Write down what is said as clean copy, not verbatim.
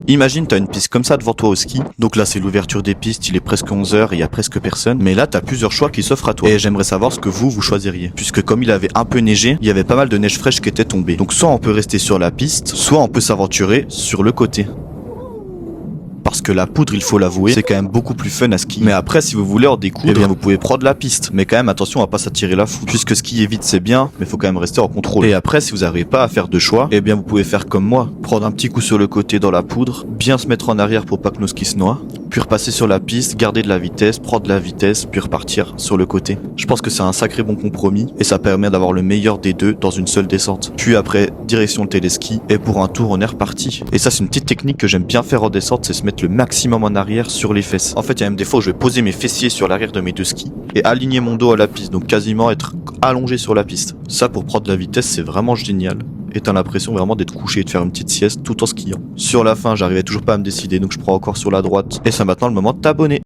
Imagine, t'as une piste comme ça devant toi au ski. Donc là, c'est l'ouverture des pistes, il est presque 11 h et il y a presque personne. Mais là, t'as plusieurs choix qui s'offrent à toi. Et j'aimerais savoir ce que vous choisiriez. Puisque comme il avait un peu neigé, il y avait pas mal de neige fraîche qui était tombée. Donc soit on peut rester sur la piste, soit on peut s'aventurer sur le côté. Parce que la poudre, il faut l'avouer, c'est quand même beaucoup plus fun à skier. Mais après, si vous voulez en découdre, eh bien vous pouvez prendre la piste. Mais quand même, attention à pas s'attirer la foudre. Puisque skier vite, c'est bien, mais faut quand même rester en contrôle. Et après, si vous n'arrivez pas à faire de choix, eh bien vous pouvez faire comme moi. Prendre un petit coup sur le côté dans la poudre, bien se mettre en arrière pour pas que nos skis se noient, puis repasser sur la piste, garder de la vitesse, prendre de la vitesse, puis repartir sur le côté. Je pense que c'est un sacré bon compromis, et ça permet d'avoir le meilleur des deux dans une seule descente. Puis après, direction le téléski, et pour un tour, on est reparti. Et ça, c'est une petite technique que j'aime bien faire en descente, c'est se mettre le maximum en arrière sur les fesses. En fait, il y a même des fois où je vais poser mes fessiers sur l'arrière de mes deux skis et aligner mon dos à la piste, donc quasiment être allongé sur la piste. Ça, pour prendre de la vitesse, c'est vraiment génial. Et t'as l'impression vraiment d'être couché et de faire une petite sieste tout en skiant. Sur la fin, j'arrivais toujours pas à me décider, donc je prends encore sur la droite. Et c'est maintenant le moment de t'abonner.